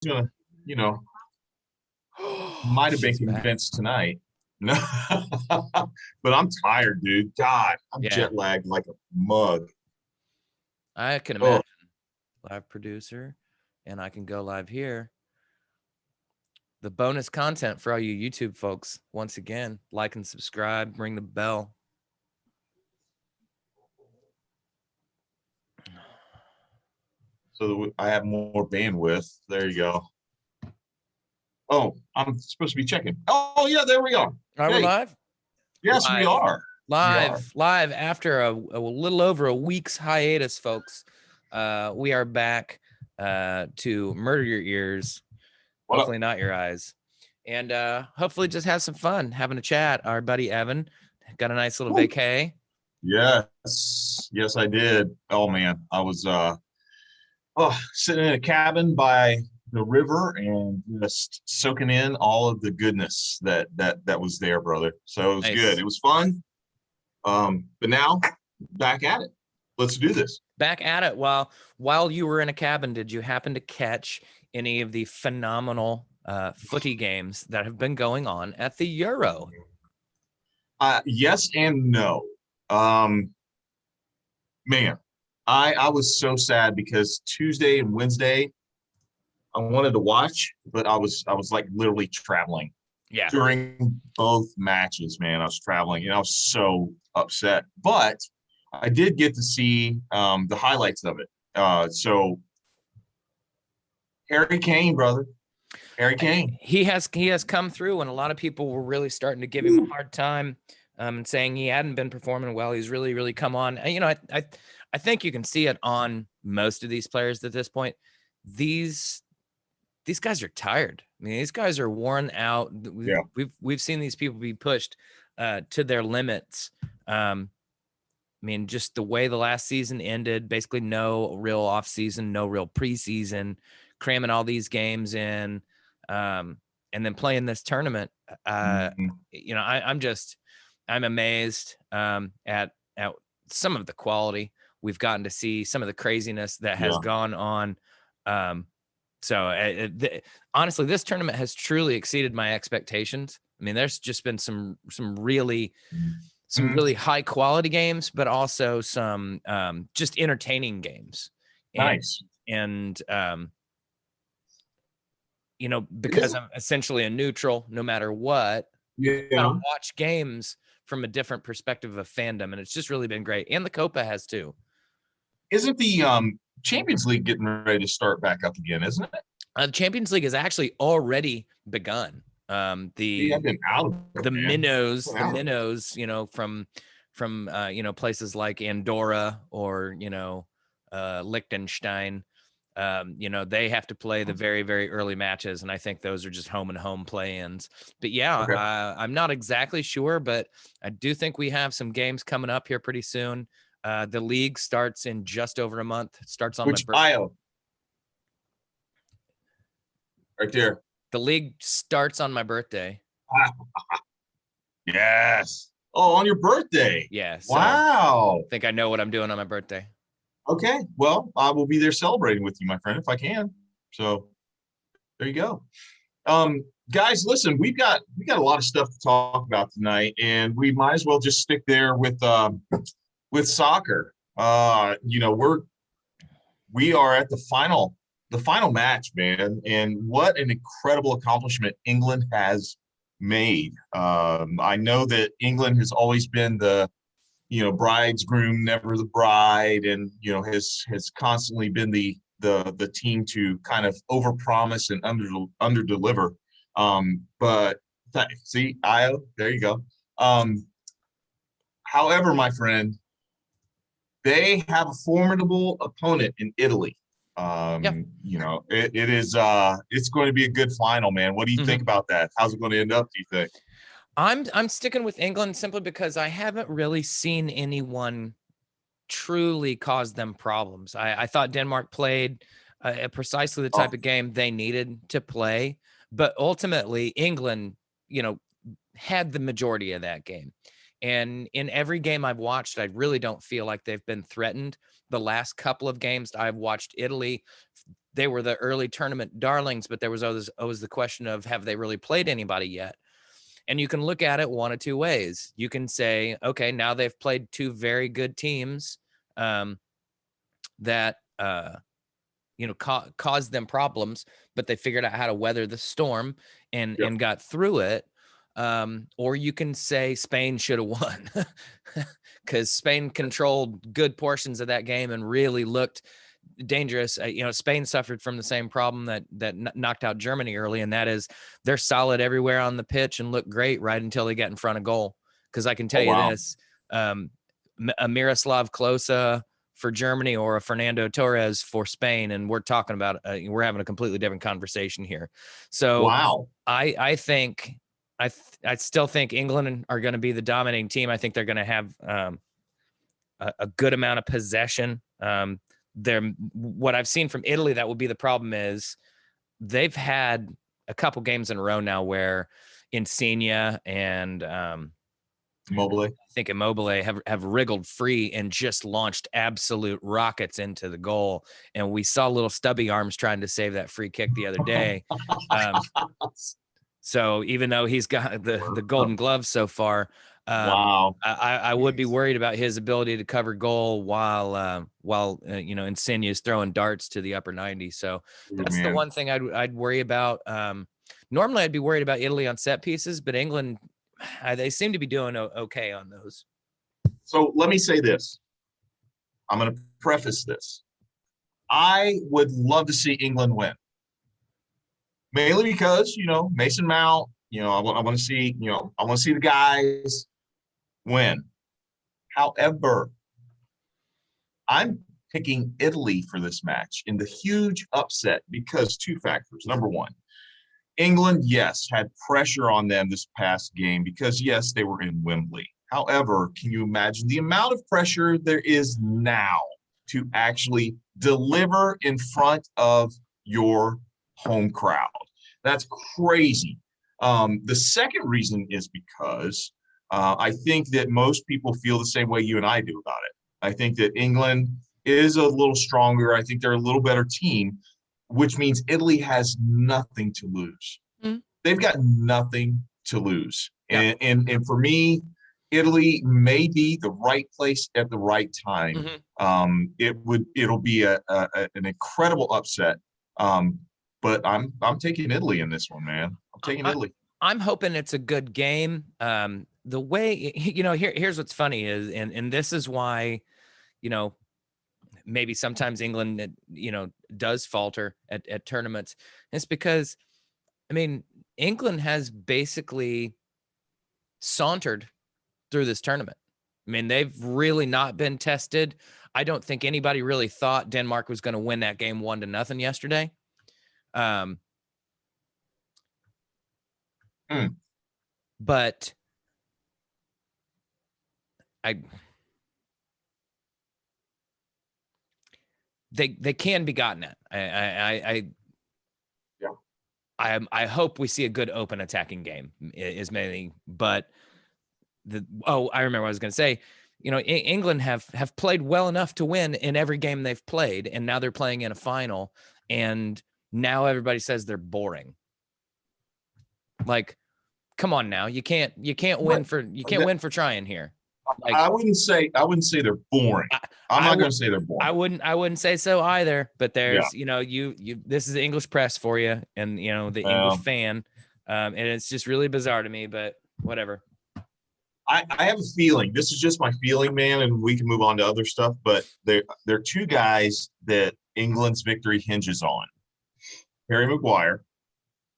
gonna, you know, might have been She's back. convinced tonight. No, but I'm tired, dude. God, I'm Yeah, jet lagged like a mug. I can Oh, imagine. Live producer, and I can go live here. The bonus content for all you YouTube folks. Once again, like and subscribe, ring the bell. so that I have more bandwidth. There you go. Oh, I'm supposed to be checking. Oh, yeah, there we are. All right, we're Hey, live. yes, we Live, are. We are. live after a little over a week's hiatus, folks. We are back to murder your ears, What up? hopefully not your eyes, and hopefully just have some fun having a chat. Our buddy Evan got a nice little Woo. vacay. Yes, yes, I did. Oh man, I was sitting in a cabin by the river and just soaking in all of the goodness that was there, brother. So it was good. Nice. It was fun. But now back at it. Let's do this. Back at it. While you were in a cabin, did you happen to catch any of the phenomenal footy games that have been going on at the Euro? Yes and no. Um, Man, I was so sad because Tuesday and Wednesday I wanted to watch, but I was like literally traveling Yeah. during both matches, man. I was traveling and I was so upset. But I did get to see the highlights of it. So Harry Kane, brother. Harry Kane. He has come through, and a lot of people were really starting to give him a hard time, and saying he hadn't been performing well. He's really come on. And, I think you can see it on most of these players at this point. These guys are tired. I mean, these guys are worn out. Yeah. We've seen these people be pushed to their limits. I mean, just the way the last season ended, basically no real off season, no real preseason, cramming all these games in, and then playing this tournament. Mhm. I'm amazed at some of the quality we've gotten to see, some of the craziness that has Yeah. gone on. Honestly, this tournament has truly exceeded my expectations. I mean, there's just been some really Mhm. high quality games, but also some just entertaining games. And Nice. and It because isn't. I'm essentially a neutral, no matter what, kind of Yeah. watch games from a different perspective of fandom, and it's just really been great. And the Copa has too. Isn't the Champions League getting ready to start back up again, isn't it? The Champions League has actually already begun. See, I've been out of it, The man. minnows, Been out. from places like Andorra or Liechtenstein. They have to play the very, very early matches, and I think those are just home and home play-ins. But yeah, Okay. I'm not exactly sure, but I do think we have some games coming up here pretty soon. The league starts in just over a month. It starts on my Which birthday. IO? Right there. The league starts on my birthday. Yes. Oh, on your birthday. Yeah, so I Wow. think I know what I'm doing on my birthday. Okay. Well, I will be there celebrating with you, my friend, if I can. So there you go. Guys, listen, we got a lot of stuff to talk about tonight, and we might as well just stick there with soccer. We are at the final match, man, and what an incredible accomplishment England has made. I know that England has always been the bride's groom, never the bride, and has constantly been the team to kind of overpromise and under deliver. But see, Io, there you go. However, my friend, they have a formidable opponent in Italy. Yeah. It is it's going to be a good final, man. What do you think about that? How's it going to end up, do you think? I'm sticking with England simply because I haven't really seen anyone truly cause them problems. I thought Denmark played precisely the type Oh, of game they needed to play, but ultimately England, had the majority of that game. And in every game I've watched, I really don't feel like they've been threatened. the last couple of games I've watched Italy, they were the early tournament darlings, but there was always the question of, have they really played anybody yet? And you can look at it one of two ways. You can say, okay, now they've played two very good teams that caused them problems, but they figured out how to weather the storm and got through it. Or you can say Spain should have won because Spain controlled good portions of that game and really looked dangerous. Spain suffered from the same problem that knocked out Germany early, and that is they're solid everywhere on the pitch and look great right until they get in front of goal. Because I can tell you this, a Miroslav Klose for Germany or a Fernando Torres for Spain, and we're talking about we're having a completely different conversation here. So I think I still think England are going to be the dominating team. I think they're going to have a good amount of possession. What I've seen from Italy that would be the problem is they've had a couple games in a row now where Insigne and Immobile. I think Immobile have wriggled free and just launched absolute rockets into the goal. And we saw little stubby arms trying to save that free kick the other day. So even though he's got the golden glove so far, I would be worried about his ability to cover goal while Insigne is throwing darts to the upper 90. So that's the one thing I'd worry about. Normally I'd be worried about Italy on set pieces, but England, they seem to be doing okay on those. So let me say this. I'm going to preface this. I would love to see England win. Mainly because, Mason Mount, I want to see, I want to see the guys win. However, I'm picking Italy for this match in the huge upset because two factors. Number one, England, yes, had pressure on them this past game because, yes, they were in Wembley. However, can you imagine the amount of pressure there is now to actually deliver in front of your home crowd? That's crazy. The second reason is because I think that most people feel the same way you and I do about it. I think that England is a little stronger. I think they're a little better team, which means Italy has nothing to lose. Mm-hmm. They've got nothing to lose. Yeah. And for me, Italy may be the right place at the right time. Mm-hmm. It'll be an incredible upset. But I'm taking Italy in this one, man. I'm taking Italy. I'm hoping it's a good game. The way, here's what's funny is, and this is why, maybe sometimes England, does falter at tournaments. It's because, England has basically sauntered through this tournament. They've really not been tested. I don't think anybody really thought Denmark was going to win that game 1-0 yesterday. But they can be gotten at. I hope we see a good open attacking game is mainly, but I remember what I was going to say. England have played well enough to win in every game they've played, and now they're playing in a final, and now everybody says they're boring. Like, come on now, you can't win for trying here. Like, I wouldn't say they're boring. I'm not going to say they're boring. I wouldn't say so either. But there's, this is the English press for you, and the English fan, and it's just really bizarre to me. But whatever. I have a feeling. This is just my feeling, man, and we can move on to other stuff. But there are two guys that England's victory hinges on: Harry Maguire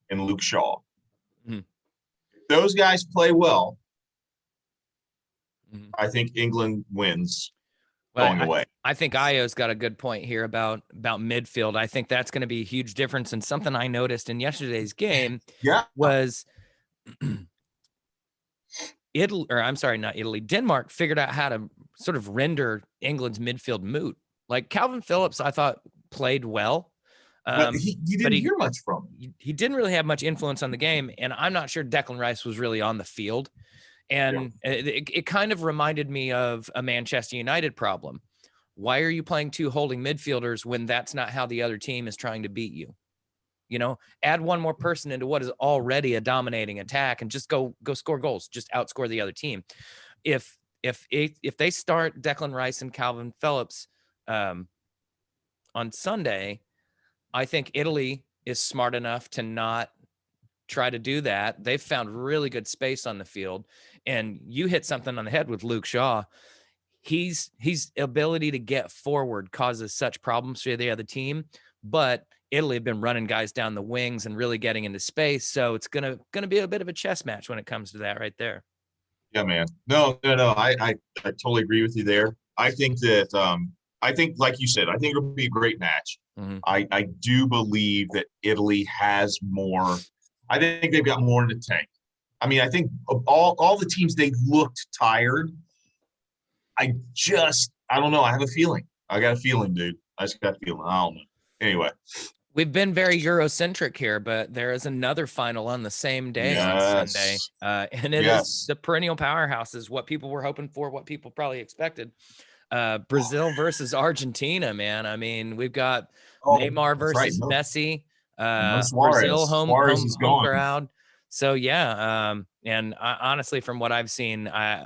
and Luke Shaw. Mm-hmm. If those guys play well, I think England wins going away. I think Io's got a good point here about midfield. I think that's going to be a huge difference. And something I noticed in yesterday's game was Denmark figured out how to sort of render England's midfield moot. Like Calvin Phillips, I thought played well. But you didn't hear much from him. He didn't really have much influence on the game. And I'm not sure Declan Rice was really on the field. And it kind of reminded me of a Manchester United problem why are you playing 2 holding midfielders when that's not how the other team is trying to beat you? Add one more person into what is already a dominating attack and just go score goals, just outscore the other team. If they start Declan Rice and Calvin Phillips on Sunday, I think Italy is smart enough to not try to do that. They've found really good space on the field, and you hit something on the head with Luke Shaw. He's ability to get forward causes such problems for the other team, but Italy have been running guys down the wings and really getting into space. So it's gonna be a bit of a chess match when it comes to that right there. Yeah, man. No. I totally agree with you there. I think that I think, like you said, I think it'll be a great match. Mm-hmm. I do believe that Italy has more. I think they've got more in the tank. I mean, I think of all the teams, they looked tired. I don't know. I have a feeling. I got a feeling, dude. I just got a feeling. I don't know. Anyway. We've been very Eurocentric here, but there is another final on the same day on Sunday. And it is the perennial powerhouses, what people were hoping for, what people probably expected. Brazil versus Argentina, man. I mean, we've got Neymar versus Messi. Brazil home crowd. So yeah, and honestly, from what I've seen, I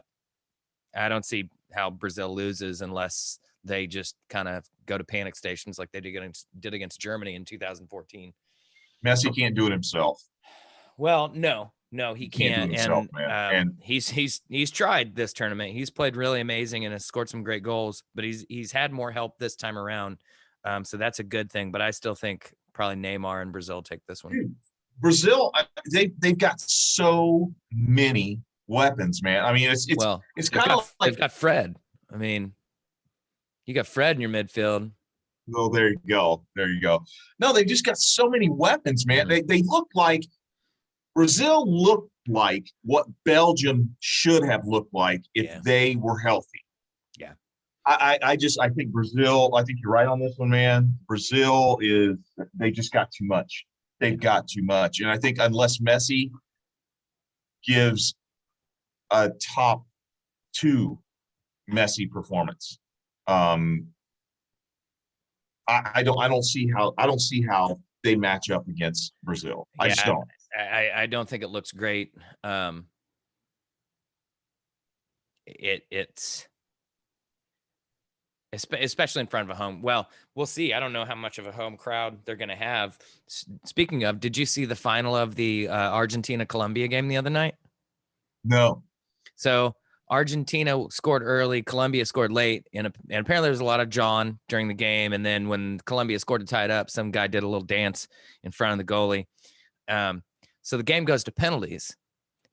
don't see how Brazil loses unless they just kind of go to panic stations like they did against Germany in 2014. Messi can't do it himself. Well, no, he can't. Do it himself, man. And he's tried this tournament. He's played really amazing and has scored some great goals, but he's had more help this time around. So that's a good thing. But I still think probably Neymar and Brazil take this one. Dude, Brazil, they've got so many weapons, man. I mean, it's kind of like they've got Fred. I mean, you got Fred in your midfield. Well, there you go. No, they just got so many weapons, man. They look like Brazil looked like what Belgium should have looked like if they were healthy. Yeah. I think Brazil, I think you're right on this one, man. Brazil they just got too much. They've got too much. And I think unless Messi gives a top 2 Messi performance, I don't see how they match up against Brazil. I just don't. I don't think it looks great. It's especially in front of a home. Well, we'll see. I don't know how much of a home crowd they're going to have. Speaking of, did you see the final of the Argentina-Colombia game the other night? No. So Argentina scored early, Colombia scored late, and apparently there was a lot of John during the game. And then when Colombia scored to tie it up, some guy did a little dance in front of the goalie. So the game goes to penalties.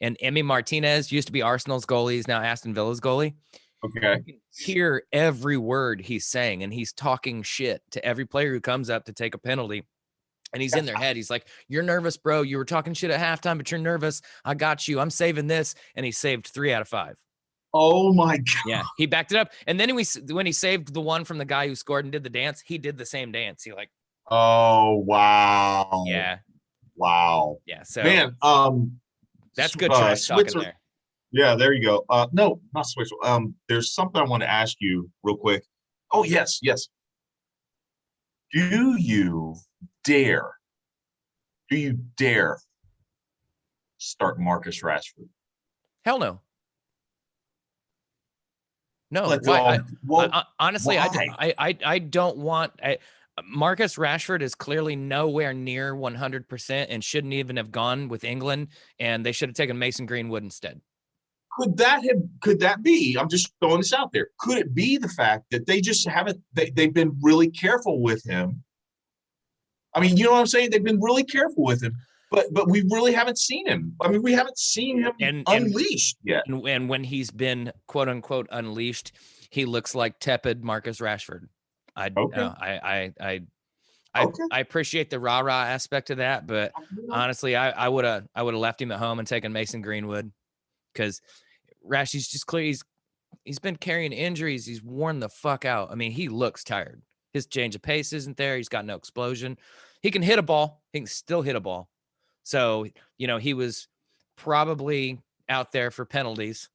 And Emi Martinez used to be Arsenal's goalie. He's now Aston Villa's goalie. Okay. You can hear every word he's saying, and he's talking shit to every player who comes up to take a penalty. And he's in their head. He's like, "You're nervous, bro. You were talking shit at halftime, but you're nervous. I got you. I'm saving this." And he saved 3 out of 5. Oh my God. Yeah, he backed it up. And then when he saved the one from the guy who scored and did the dance, he did the same dance. He like, oh wow. Yeah. Wow. Yeah. So man, that's good trash talking there. Yeah, there you go. No, not Switzerland. There's something I want to ask you real quick. Oh, yes. Do you dare start Marcus Rashford? Hell no. No. Honestly, why? I don't want. Marcus Rashford is clearly nowhere near 100% and shouldn't even have gone with England, and they should have taken Mason Greenwood instead. Could that be? I'm just throwing this out there. Could it be the fact that they just haven't? They've been really careful with him. I mean, you know what I'm saying? They've been really careful with him, but we really haven't seen him. I mean, we haven't seen him unleashed yet. And when he's been quote unquote unleashed, he looks like tepid Marcus Rashford. I appreciate the rah-rah aspect of that, but honestly, I would have left him at home and taken Mason Greenwood, because Rashy's just clear. He's been carrying injuries. He's worn the fuck out. I mean, he looks tired. His change of pace isn't there. He's got no explosion. He can hit a ball. He can still hit a ball. So, he was probably out there for penalties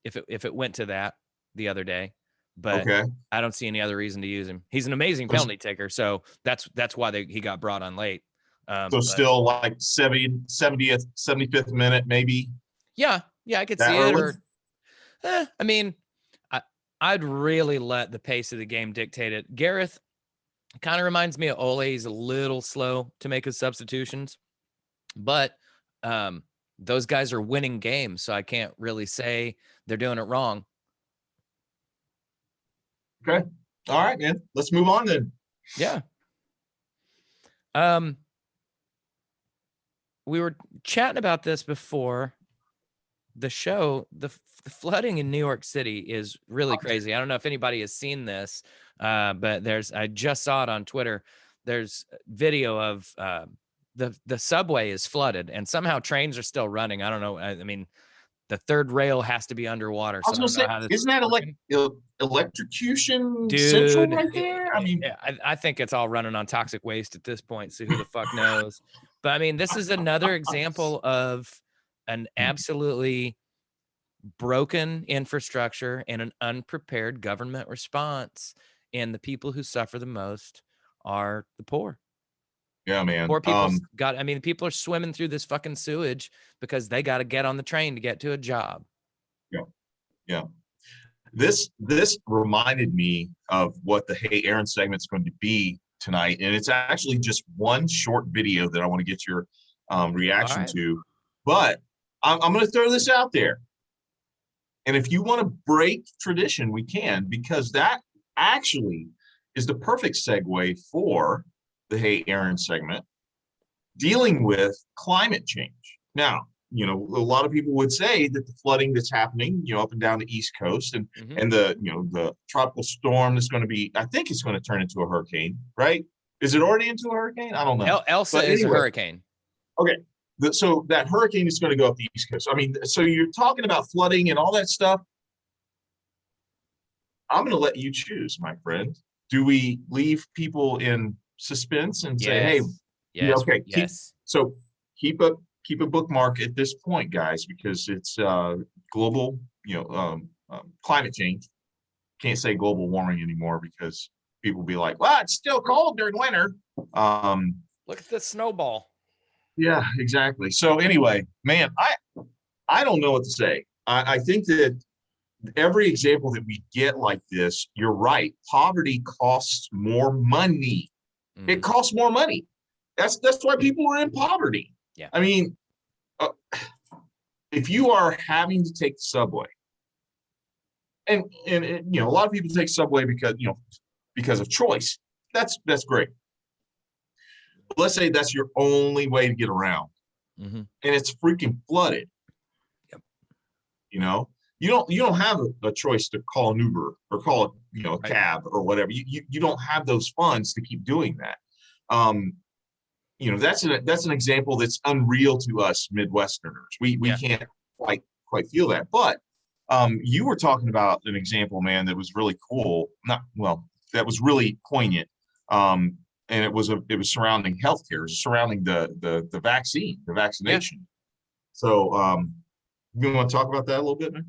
if it went to that the other day. but Okay. I don't see any other reason to use him. He's an amazing penalty taker, so that's why he got brought on late. So But still like 70th, 75th minute, maybe yeah, I could that see it. early. Or I mean, I'd really let the pace of the game dictate it. Gareth kind of reminds me of Ole. He's a little slow to make his substitutions, but those guys are winning games, so I can't really say they're doing it wrong. Okay. All right, man. Let's move on then. Yeah. We were chatting about this before the show. The flooding in New York City is really crazy. I don't know if anybody has seen this, but I just saw it on Twitter. There's video of the subway is flooded and somehow trains are still running. I don't know. I mean, the third rail has to be underwater. I So was I going don't to know say, how this isn't that working. electrocution central Dude, right there? I mean, I think it's all running on toxic waste at this point. So who the fuck knows? But I mean, this is another example of an absolutely broken infrastructure and an unprepared government response. And the people who suffer the most are the poor. yeah, man. Poor people people are swimming through this fucking sewage because they got to get on the train to get to a job. Yeah. Yeah. This reminded me of what the Hey Aaron segment's going to be tonight, and it's actually just one short video that I want to get your reaction to. But I'm going to throw this out there, and if you want to break tradition, we can, because that actually is the perfect segue for the Hey Aaron segment, dealing with climate change. Now, a lot of people would say that the flooding that's happening, up and down the East Coast and the tropical storm that's going to be, I think it's going to turn into a hurricane, right? Is it already into a hurricane? I don't know. Elsa is a hurricane. Okay. So that hurricane is going to go up the East Coast. I mean, so you're talking about flooding and all that stuff. I'm going to let you choose, my friend. Do we leave people in suspense and say, hey, yes, okay, yes. Keep a bookmark at this point, guys, because it's global, climate change. Can't say global warming anymore because people will be like, well, it's still cold during winter. Look at the snowball. Yeah, exactly. So anyway, man, I don't know what to say. I think that every example that we get like this, you're right. Poverty costs more money. It costs more money. That's why people are in poverty. Yeah. I mean, if you are having to take the subway, and a lot of people take subway because of choice. That's great. But let's say that's your only way to get around, and it's freaking flooded. Yep. You don't have a choice to call an Uber or call a cab or whatever. You don't have those funds to keep doing that. That's an example that's unreal to us Midwesterners. We can't quite feel that. But you were talking about an example, man, that was really cool. That was really poignant. And it was surrounding healthcare, surrounding the vaccination. Yeah. So you want to talk about that a little bit, man?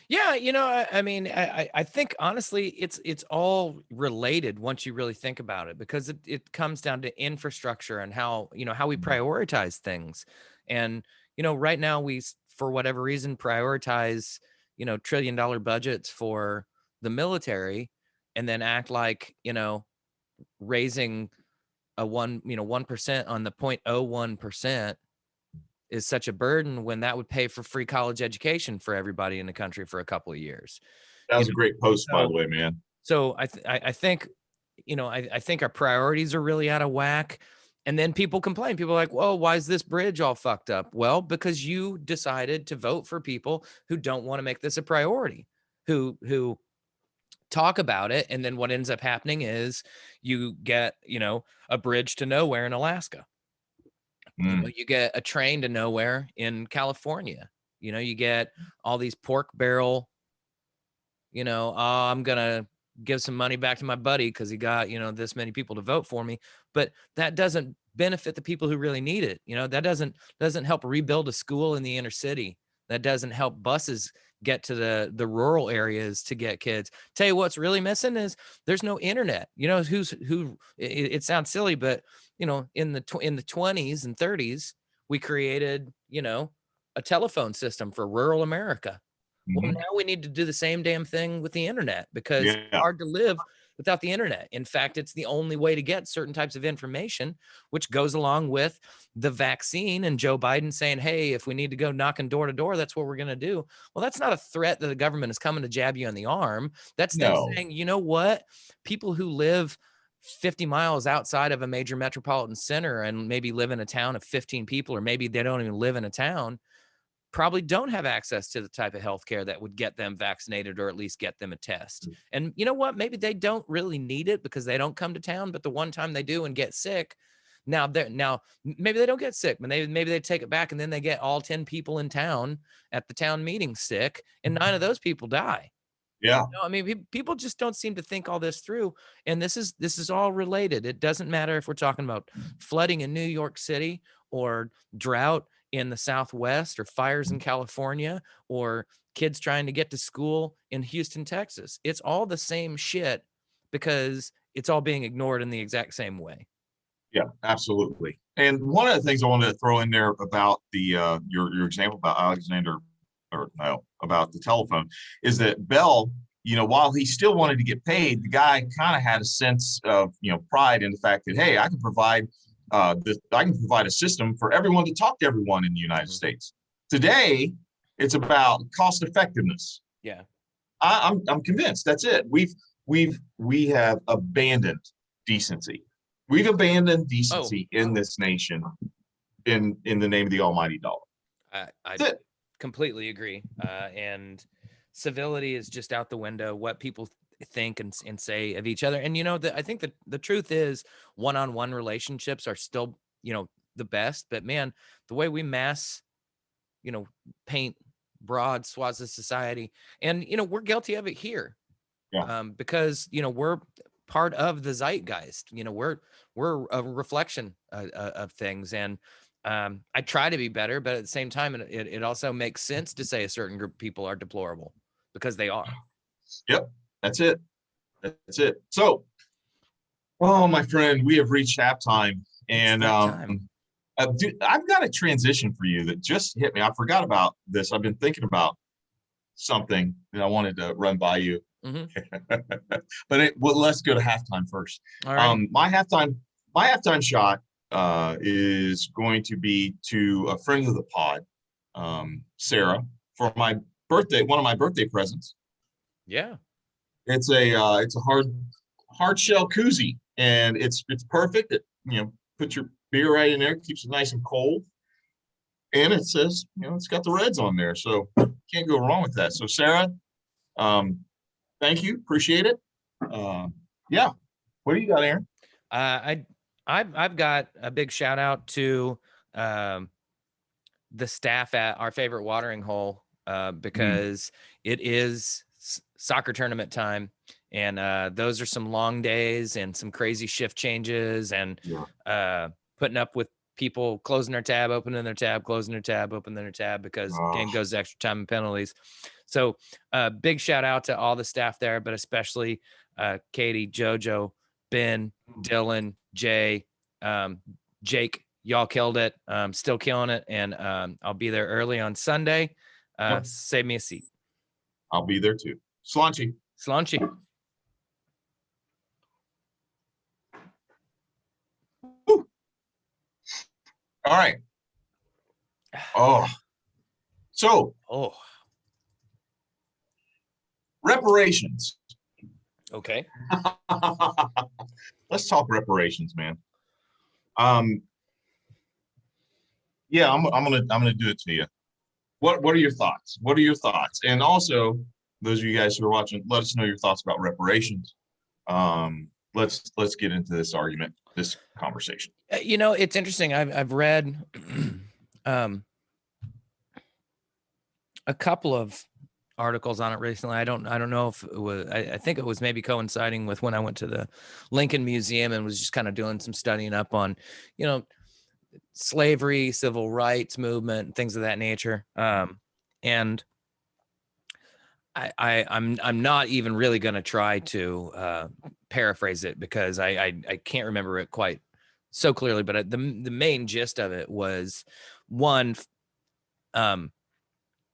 Yeah, I mean, I think honestly, it's all related once you really think about it, because it comes down to infrastructure and how we prioritize things. And, right now we, for whatever reason, prioritize, $1 trillion budgets for the military, and then act like, raising a 1% on the 0.01% is such a burden, when that would pay for free college education for everybody in the country for a couple of years. That was a great post, by the way, man. So I think, I think our priorities are really out of whack. And then people complain. People are like, whoa, why is this bridge all fucked up? Well, because you decided to vote for people who don't want to make this a priority, who talk about it. And then what ends up happening is you get, a bridge to nowhere in Alaska. You get a train to nowhere in California. You get all these pork barrel, I'm going to give some money back to my buddy because he got, this many people to vote for me. But that doesn't benefit the people who really need it. That doesn't help rebuild a school in the inner city. That doesn't help buses get to the rural areas to get kids. Tell you what's really missing is there's no internet. You know, it sounds silly, but you know, in the 20s and 30s, we created, you know, a telephone system for rural America. Well, Mhm. now we need to do the same damn thing with the internet, because it's Yeah. hard to live without the internet. In fact, it's the only way to get certain types of information, which goes along with the vaccine and Joe Biden saying, hey, if we need to go knocking door to door, that's what we're going to do. Well, that's not a threat that the government is coming to jab you on the arm. That's them No. saying, you know what? People who live 50 miles outside of a major metropolitan center and maybe live in a town of 15 people, or maybe they don't even live in a town, probably don't have access to the type of healthcare that would get them vaccinated or at least get them a test. And you know what? Maybe they don't really need it because they don't come to town, but the one time they do and get sick, now maybe they don't get sick, but maybe they take it back and then they get all 10 people in town at the town meeting sick, and 9 of those people die. Yeah. No, I mean, people just don't seem to think all this through, and this is all related. It doesn't matter if we're talking about flooding in New York City, or drought in the Southwest, or fires in California, or kids trying to get to school in Houston, Texas. It's all the same shit because it's all being ignored in the exact same way. Yeah, absolutely. And one of the things I wanted to throw in there about the your example about Alexander, or no, about the telephone, is that Bell, you know, while he still wanted to get paid, the guy kind of had a sense of, you know, pride in the fact that, hey, I can provide a system for everyone to talk to everyone in the United States. Today, it's about cost effectiveness. Yeah. I'm convinced that's it. We have abandoned decency. We've abandoned decency in this nation in the name of the almighty dollar. I That's it. completely agree. And civility is just out the window. What people think and say of each other. And you know, I think that the truth is, one-on-one relationships are still, you know, the best. But man, the way we mass, you know, paint broad swaths of society, and you know, we're guilty of it here, Yeah. because you know, we're part of the zeitgeist. You know, we're a reflection of things, and I try to be better, but at the same time, it also makes sense to say a certain group of people are deplorable, because they are. Yep. That's it. That's it. So, oh, my friend, we have reached halftime, It's and that time. dude, I've got a transition for you that just hit me. I forgot about this. I've been thinking about something that I wanted to run by you. Mhm. Well, let's go to halftime first. All right. My halftime shot is going to be to a friend of the pod, Sarah, for my birthday. One of my birthday presents. Yeah. It's a hard shell koozie, and it's perfect. It, you know, put your beer right in there, keeps it nice and cold, and it says, you know, it's got the Reds on there, so can't go wrong with that. So Sarah, um, thank you, appreciate it. Yeah, what do you got, Aaron? I've got a big shout out to um, the staff at our favorite watering hole, because it is soccer tournament time, and those are some long days and some crazy shift changes, and Yeah. putting up with people closing their tab, opening their tab, closing their tab, opening their tab, because game goes to extra time and penalties. So big shout out to all the staff there, but especially Katie, Jojo, Ben, Dylan, Jay, Jake. Y'all killed it. Still killing it. And I'll be there early on Sunday. Yep. Save me a seat. I'll be there too. Slanchy. Slanchy. Woo. All right. Oh, so Oh, reparations. okay. Let's talk reparations, man. Yeah, I'm gonna do it to you. What are your thoughts? What are your thoughts? And also, those of you guys who are watching, let us know your thoughts about reparations. Let's get into this argument, this conversation. You know, it's interesting. I've read a couple of articles on it recently. I don't know if it was, I think it was maybe coinciding with when I went to the Lincoln Museum and was just kind of doing some studying up on, you know, slavery, civil rights movement, things of that nature. And I'm not even really going to try to paraphrase it, because I can't remember it quite so clearly, but the main gist of it was one, one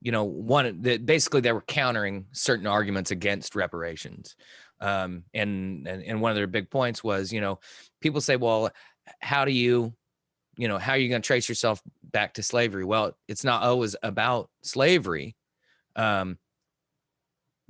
that basically they were countering certain arguments against reparations. And one of their big points was, people say, well, how do you, how are you going to trace yourself back to slavery? Well, it's not always about slavery.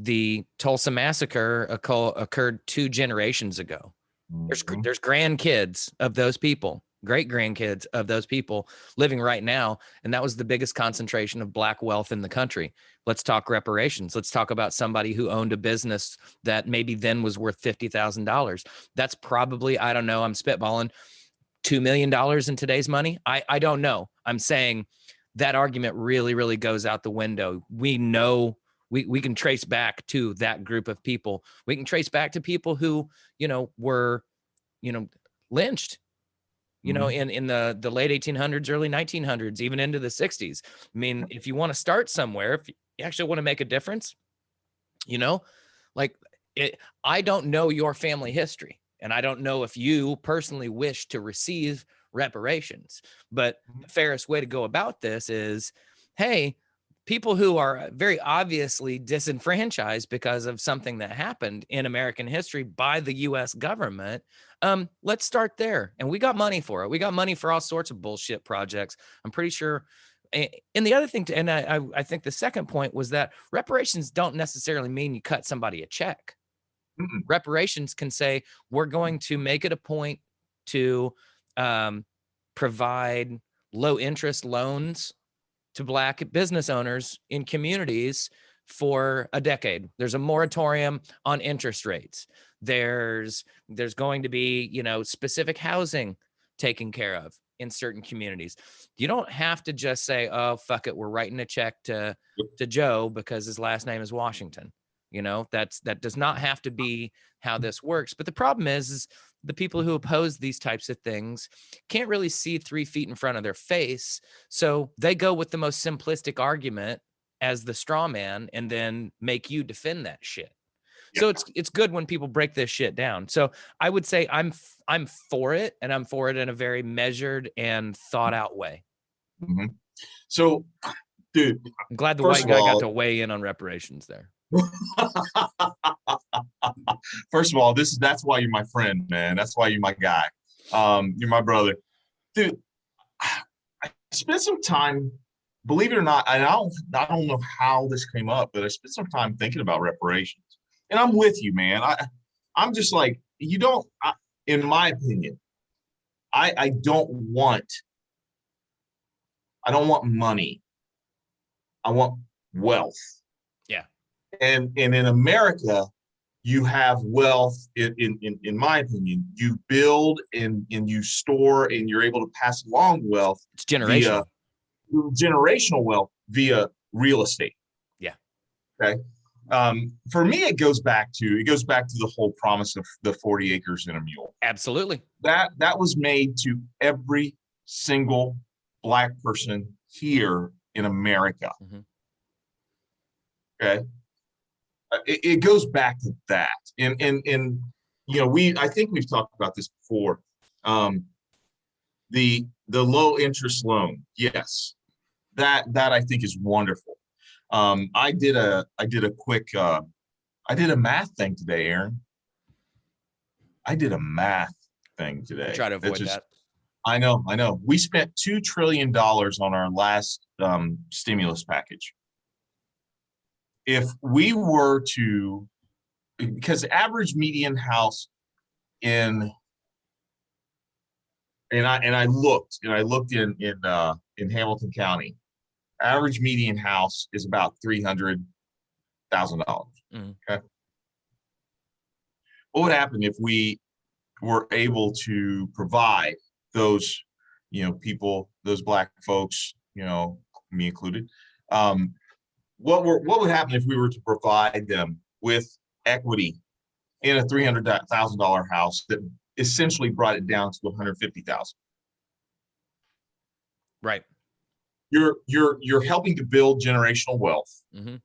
The Tulsa massacre occurred 2 generations ago. Mhm. There's grandkids of those people, great grandkids of those people living right now, and that was the biggest concentration of Black wealth in the country. Let's talk reparations. Let's talk about somebody who owned a business that maybe then was worth $50,000. That's probably, I don't know, I'm spitballing, $2 million in today's money. I don't know. I'm saying that argument really, really goes out the window. We know we can trace back to that group of people. We can trace back to people who, were, lynched, Mhm. in the late 1800s, early 1900s, even into the 60s. I mean, if you want to start somewhere, if you actually want to make a difference, like it, I don't know your family history, and I don't know if you personally wish to receive reparations, but the fairest way to go about this is, hey, people who are very obviously disenfranchised because of something that happened in American history by the US government, let's start there. And we got money for it. We got money for all sorts of bullshit projects. I'm pretty sure. And the other thing, I think the second point was that reparations don't necessarily mean you cut somebody a check. Mm-mm. Reparations can say, we're going to make it a point to provide low interest loans to Black business owners in communities for a decade. There's a moratorium on interest rates. There's going to be, specific housing taken care of in certain communities. You don't have to just say, oh, fuck it, we're writing a check to Joe because his last name is Washington. That does not have to be how this works. But the problem is the people who oppose these types of things can't really see 3 feet in front of their face. So they go with the most simplistic argument as the straw man and then make you defend that shit. Yeah. So it's good when people break this shit down. So I would say I'm for it, and I'm for it in a very measured and thought out way. Mhm. So, dude, I'm glad the first white of guy got all, to weigh in on reparations there. first of all, that's why you're my friend, man. That's why you're my guy. You're my brother, dude. I spent some time, believe it or not, and I don't know how this came up, but I spent some time thinking about reparations. And I'm with you, man. I'm just like, you don't, in my opinion, I I don't want money. I want wealth. Yeah. And in America, you have wealth in my opinion. You build and you store and you're able to pass along wealth It's via generational. generational wealth via real estate. Yeah. Okay. For me, it goes back to the whole promise of the 40 acres and a mule. Absolutely. That was made to every single Black person here in America. Mm-hmm. Okay. It goes back to that. And I think we've talked about this before. The low interest loan. Yes. That I think is wonderful. I did a math thing today, Aaron. I did a math thing I today. try to avoid that. I know. We spent $2 trillion on our last stimulus package. If we were to, because the average median house in, and I looked in Hamilton County, average median house is about $300,000. Mm-hmm. Okay. What would happen if we were able to provide those, people, those Black folks, me included, what would happen if we were to provide them with equity in a $300,000 house that essentially brought it down to 150,000? Right. You're helping to build generational wealth. Mm-hmm.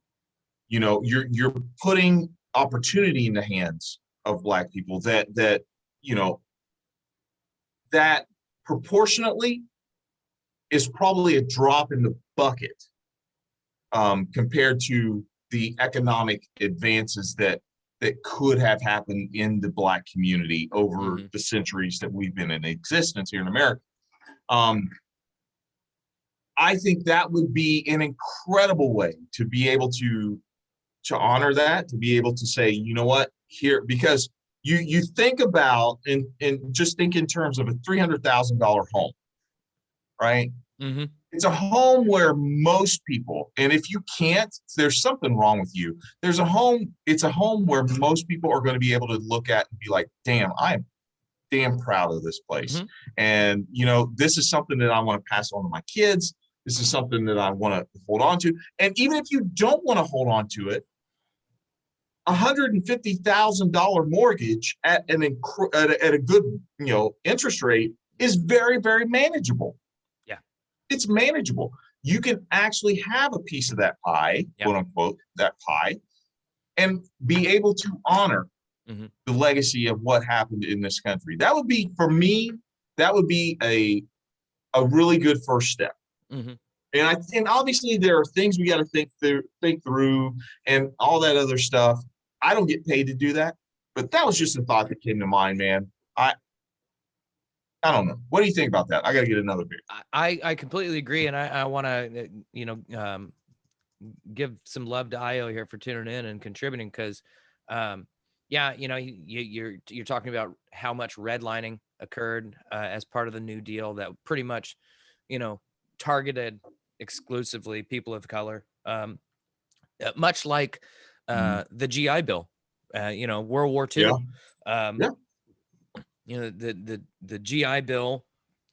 you're putting opportunity in the hands of Black people that that proportionately is probably a drop in the bucket compared to the economic advances that could have happened in the Black community over the centuries that we've been in existence here in America. I think that would be an incredible way to be able to honor that, to be able to say, you know what, here, because you think about and just think in terms of a $300,000 home, right? Mm-hmm. It's a home where most people, and if you can't, there's something wrong with you. It's a home where most people are going to be able to look at and be like, damn, I'm damn proud of this place. Mm-hmm. And, this is something that I want to pass on to my kids. This is something that I want to hold on to. And even if you don't want to hold on to it, $150,000 mortgage at a good, interest rate is very, very manageable. Yeah. It's manageable. You can actually have a piece of that pie, quote unquote, that pie, and be able to honor the legacy of what happened in this country. That would be, for me, that would be a really good first step. And obviously there are things we got to think through and all that other stuff. I don't get paid to do that, but that was just a thought that came to mind, man. I don't know. What do you think about that? I got to get another beer. I completely agree, and I want to give some love to Io here for tuning in and contributing, because you're talking about how much redlining occurred as part of the New Deal that pretty much targeted exclusively people of color, much like the GI Bill, World War II. The GI Bill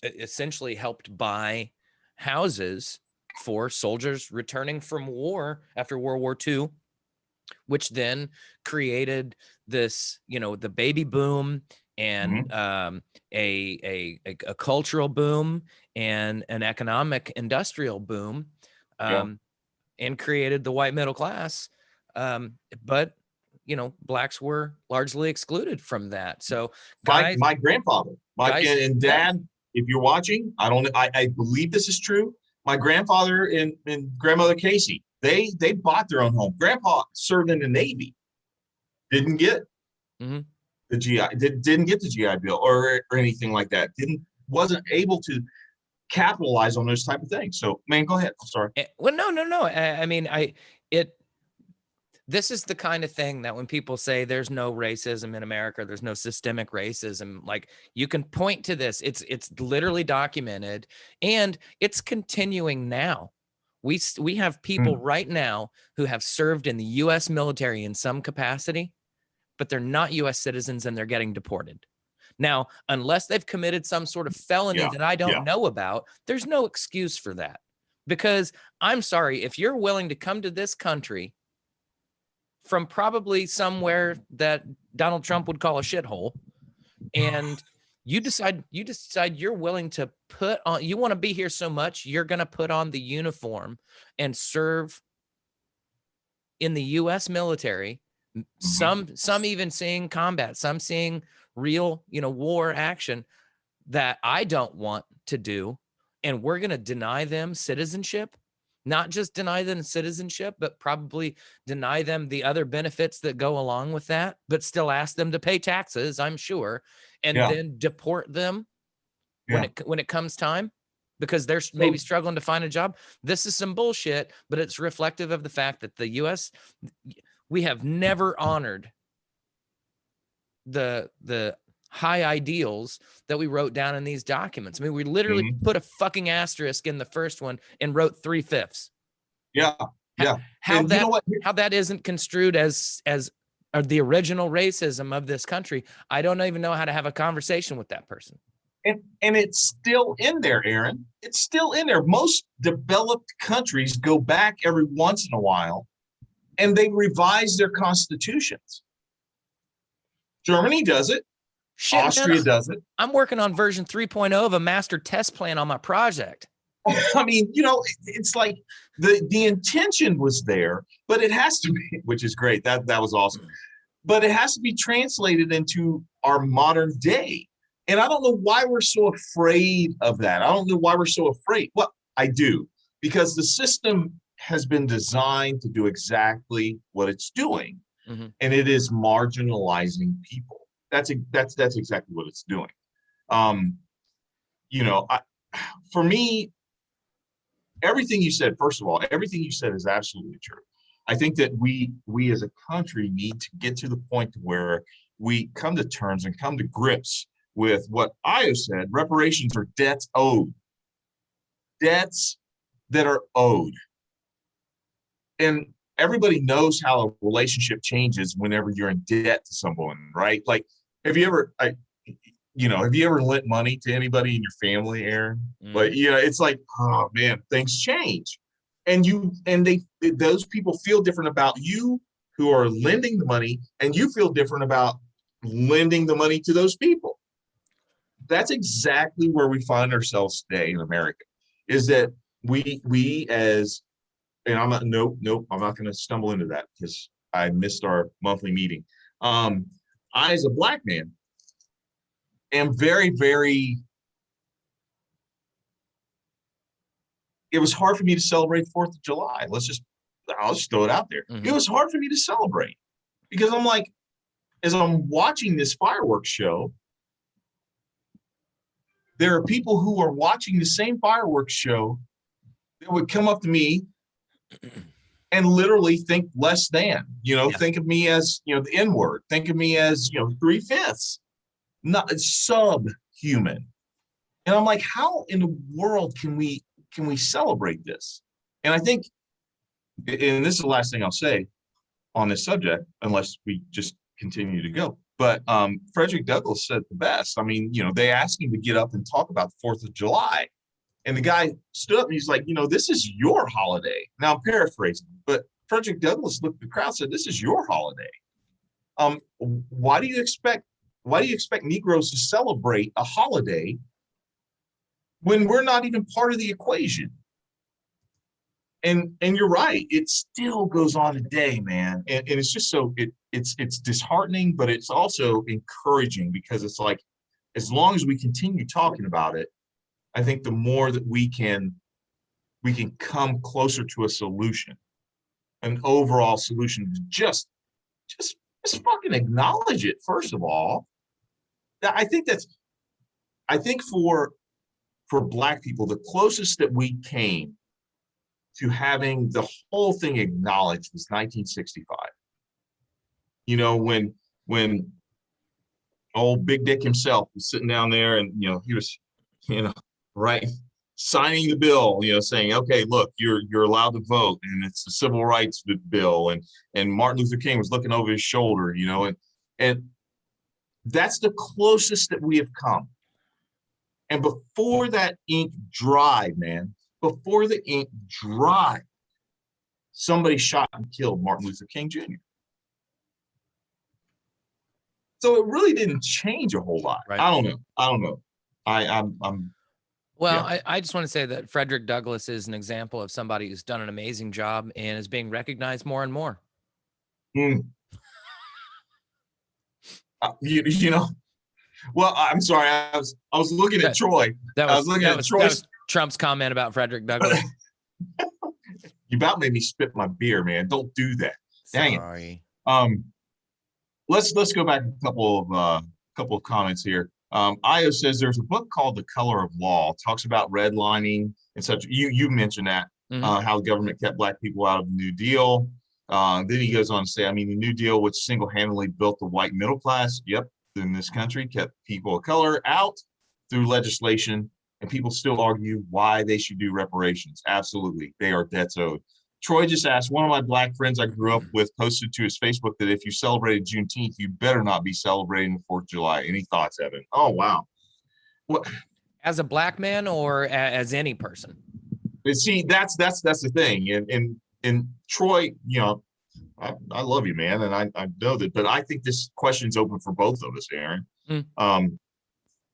essentially helped buy houses for soldiers returning from war after World War II, which then created this, the baby boom and a cultural boom and an economic industrial boom, and created the white middle class. But Blacks were largely excluded from that. So guys, my grandfather, and dad, if you're watching, I believe this is true. My grandfather and grandmother Casey, they bought their own home. Grandpa served in the Navy, didn't get the GI, didn't get the GI Bill or anything like that. Wasn't able to capitalize on those type of things. So, man, go ahead. I'm sorry. Well, no. I mean, this is the kind of thing that when people say there's no racism in America, there's no systemic racism, like, you can point to this. It's literally documented, and it's continuing now. We have people right now who have served in the U.S. military in some capacity, but they're not U.S. citizens and they're getting deported. Now, unless they've committed some sort of felony that I don't know about, there's no excuse for that. Because I'm sorry, if you're willing to come to this country from probably somewhere that Donald Trump would call a shithole, and you decide you're willing to put on, you want to be here so much, you're going to put on the uniform and serve in the U.S. military, some even seeing combat, some seeing real, war action that I don't want to do. And we're going to deny them citizenship, not just deny them citizenship, but probably deny them the other benefits that go along with that, but still ask them to pay taxes, I'm sure, and then deport them when it comes time, because they're maybe struggling to find a job. This is some bullshit, but it's reflective of the fact that the U.S., we have never honored the high ideals that we wrote down in these documents. I mean, we literally put a fucking asterisk in the first one and wrote 3/5. How that isn't construed as the original racism of this country, I don't even know how to have a conversation with that person. And it's still in there, Aaron. It's still in there. Most developed countries go back every once in a while and they revise their constitutions. Germany does it. Austria does it. I'm working on version 3.0 of a master test plan on my project. I mean, it's like the intention was there, but it has to be, which is great. That was awesome. But it has to be translated into our modern day. And I don't know why we're so afraid of that. I don't know why we're so afraid. Well, I do, because the system has been designed to do exactly what it's doing. Mm-hmm. And it is marginalizing people. That's exactly what it's doing. For me, everything you said, first of all, everything you said is absolutely true. I think that we as a country need to get to the point where we come to terms and come to grips with what Io said. Reparations are debts owed. Debts that are owed. And everybody knows how a relationship changes whenever you're in debt to someone, right? Like, have you ever lent money to anybody in your family, Aaron? Like, it's like, oh man, things change. And those people feel different about you who are lending the money, and you feel different about lending the money to those people. That's exactly where we find ourselves today in America, is that we as, and I'm not, nope, I'm not going to stumble into that because I missed our monthly meeting. I, as a Black man, am very, very, it was hard for me to celebrate 4th of July. I'll just throw it out there. Mm-hmm. It was hard for me to celebrate because I'm like, as I'm watching this fireworks show, there are people who are watching the same fireworks show that would come up to me and literally think less than, think of me as, the N-word, think of me as, 3/5, not subhuman. And I'm like, how in the world can we celebrate this? And I think, and this is the last thing I'll say on this subject, unless we just continue to go. But Frederick Douglass said the best. I mean, they asked him to get up and talk about the 4th of July. And the guy stood up and he's like, this is your holiday. Now I'm paraphrasing, but Frederick Douglass looked at the crowd and said, this is your holiday. Why do you expect Negroes to celebrate a holiday when we're not even part of the equation? And you're right, it still goes on today, man. And it's just so it's disheartening, but it's also encouraging, because it's like, as long as we continue talking about it, I think the more that we can come closer to a solution, an overall solution. Just fucking acknowledge it, first of all. I think for Black people, the closest that we came to having the whole thing acknowledged was 1965. When old Big Dick himself was sitting down there, and he was, right, signing the bill, saying, okay, look, you're allowed to vote, and it's the civil rights bill, and Martin Luther King was looking over his shoulder, and that's the closest that we have come. And before that ink dried, man, before the ink dried, somebody shot and killed Martin Luther King Jr. So it really didn't change a whole lot. Right. I don't know. Well, yeah. I just want to say that Frederick Douglass is an example of somebody who's done an amazing job and is being recognized more and more. Well, I'm sorry. I was looking at Troy. That was Trump's comment about Frederick Douglass. You about made me spit my beer, man. Don't do that. Dang Sorry. Let's go back a couple of comments here. Io says there's a book called The Color of Law. It talks about redlining and such. You mentioned that, how the government kept Black people out of the New Deal. Then he goes on to say, the New Deal, which single-handedly built the white middle class, in this country, kept people of color out through legislation, and people still argue why they should do reparations. Absolutely, they are debts owed. Troy just asked, one of my Black friends I grew up with posted to his Facebook that if you celebrated Juneteenth, you better not be celebrating the 4th of July. Any thoughts, Evan? Oh, wow. What? As a Black man or as any person? See, that's the thing. And Troy, I love you, man, and I know that, but I think this question's open for both of us, Aaron.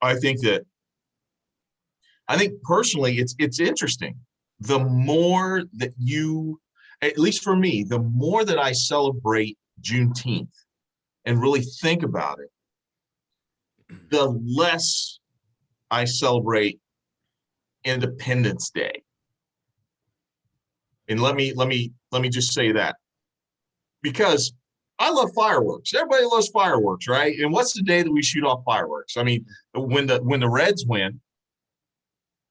I think that I think personally, it's interesting. The more that you, at least for me, the more that I celebrate Juneteenth and really think about it, the less I celebrate Independence Day. And let me just say that, because I love fireworks. Everybody loves fireworks, right? And what's the day that we shoot off fireworks? I mean, when the Reds win,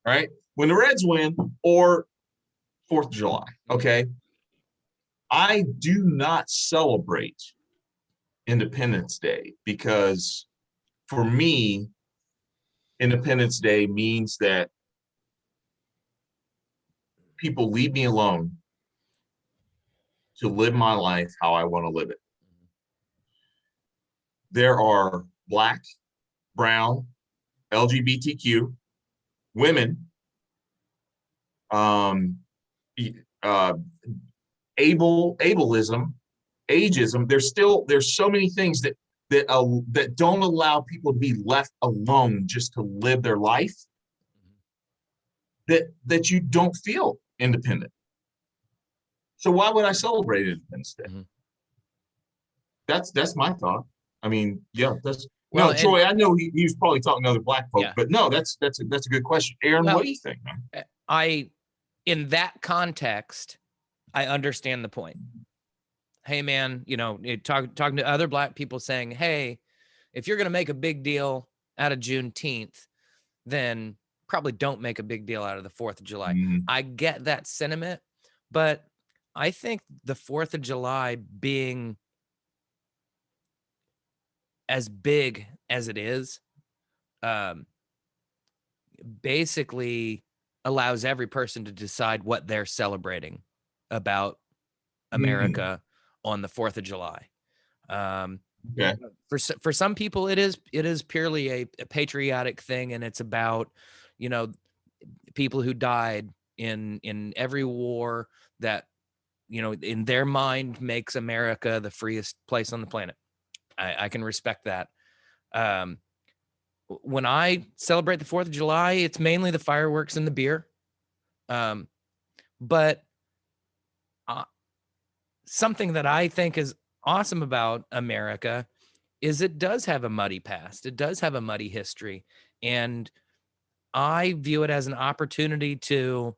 right? When the Reds win, or 4th of July, okay? I do not celebrate Independence Day because for me, Independence Day means that people leave me alone to live my life how I want to live it. There are Black, brown, LGBTQ, women, um, uh, ableism, ageism. There's so many things that don't allow people to be left alone just to live their life, that you don't feel independent. So why would I celebrate Independence Day? Mhm. That's my thought. I mean, yeah, that's Well, no, and Troy. I know he was probably talking to other Black folk, yeah, but no, that's a good question. Aaron, what well, do you think, man? I in that context, I understand the point. Hey, man, talking to other Black people saying, hey, if you're going to make a big deal out of Juneteenth, then probably don't make a big deal out of the 4th of July. Mm, I get that sentiment, but I think the 4th of July being as big as it is, um, basically allows every person to decide what they're celebrating about mm, America on the 4th of July. Um, okay. for some people, it is purely a patriotic thing, and it's about, you know, people who died in every war that, in their mind makes America the freest place on the planet. I can respect that. Um, when I celebrate the 4th of July, it's mainly the fireworks and the beer. Um, but uh, something that I think is awesome about America is it does have a muddy past. It does have a muddy history. And I view it as an opportunity to